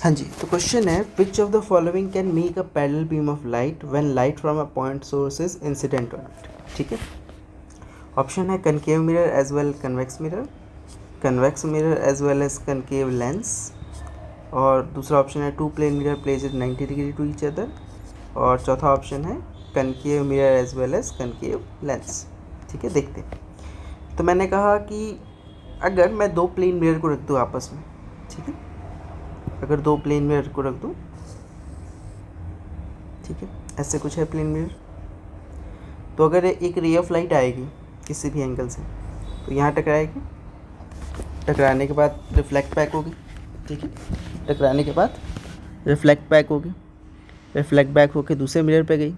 हाँ जी, तो क्वेश्चन है which of the following can make a parallel beam of light when light from a point source is incident on it. ठीक है, option है concave mirror as well convex mirror as well as concave lens, और दूसरा option है two plane mirror place at 90 degree to each other, और चौथा option है concave mirror as well as concave lens. ठीक है, देखते हैं। तो मैंने कहा कि अगर मैं दो प्लेन मिरर को रख दूँ आपस में, ठीक है, अगर दो प्लेन मिरर को रख दूँ, ठीक है, ऐसे कुछ है प्लेन मिरर, तो अगर एक रे ऑफ लाइट आएगी किसी भी एंगल से तो यहाँ टकराएगी, टकराने के बाद रिफ्लेक्ट बैक होगी, ठीक है, टकराने के बाद रिफ्लेक्ट बैक होगी, रिफ्लेक्ट बैक होकर दूसरे मिरर पे गई,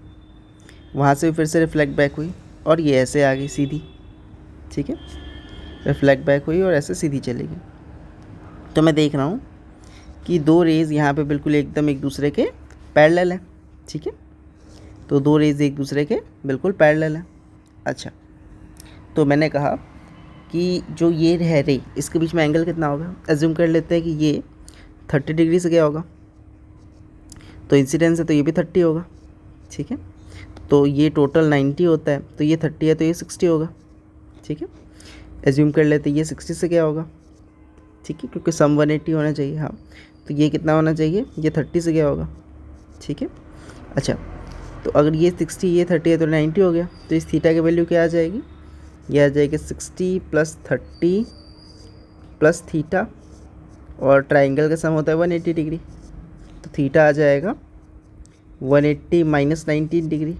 वहाँ से फिर से रिफ्लेक्ट बैक हुई और ये ऐसे आ गई सीधी, ठीक है, रिफ्लेक्ट बैक हुई और ऐसे सीधी चलेगी। तो मैं देख रहा हूँ कि दो रेज़ यहाँ पे बिल्कुल एकदम एक दूसरे के पैरेलल है, ठीक है, तो दो रेज़ एक दूसरे के बिल्कुल पैरेलल है। अच्छा, तो मैंने कहा कि जो ये है रे, इसके बीच में एंगल कितना होगा, एज्यूम कर लेते हैं कि ये 30 डिग्री से गया होगा, तो इंसिडेंस है तो ये भी 30 होगा, ठीक है, तो ये टोटल 90 होता है, तो ये 30 है तो ये 60 होगा, ठीक है, एज्यूम कर लेते हैं ये 60 से क्या होगा, ठीक है, क्योंकि सम 180 होना चाहिए, हाँ, तो ये कितना होना चाहिए, ये 30 से क्या होगा, ठीक है। अच्छा, तो अगर ये 60 ये 30 है तो 90 हो गया, तो इस थीटा की वैल्यू क्या आ जाएगी, ये आ जाएगी 60 + 30 + थीटा, और ट्राइंगल का सम होता है 180 डिग्री, तो थीटा आ जाएगा 180 - 90 डिग्री,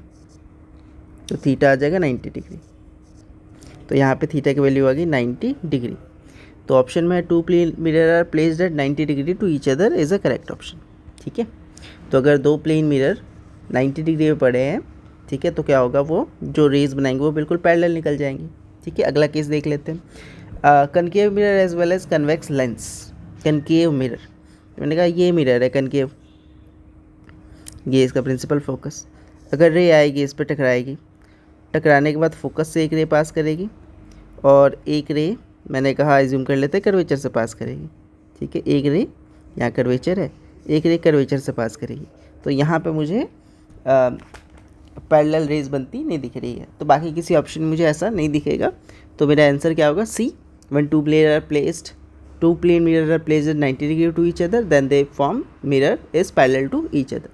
तो थीटा आ जाएगा 90 डिग्री, तो यहाँ पे थीटा की वैल्यू आ गई 90 डिग्री। तो ऑप्शन में two plane mirror are placed at 90 degree to each other is a correct option, ठीक है। तो अगर दो प्लेन मिरर 90 डिग्री पे पड़े हैं, ठीक है, तो क्या होगा, वो जो रेज़ बनाएंगे वो बिल्कुल पैरेलल निकल जाएंगी, ठीक है। अगला केस देख लेते हैं, concave mirror as well as convex lens. Concave mirror, मैंने कहा ये मिरर है कनकेव, ये इसका प्रिंसिपल फोकस, अगर रे आएगी इस पर टकराएगी, टकराने के बाद फोकस से एक रे पास करेगी और एक रे मैंने कहा एज्यूम कर लेते हैं कर्वेचर से पास करेगी, ठीक है, एक रे यहाँ कर्वेचर है, एक रे कर्वेचर से पास करेगी, तो यहाँ पे मुझे पैरेलल रेज बनती नहीं दिख रही है, तो बाकी किसी ऑप्शन में मुझे ऐसा नहीं दिखेगा, तो मेरा आंसर क्या होगा, C. When two plane mirror are placed at 90 degree to each other then they form mirror is parallel to each other.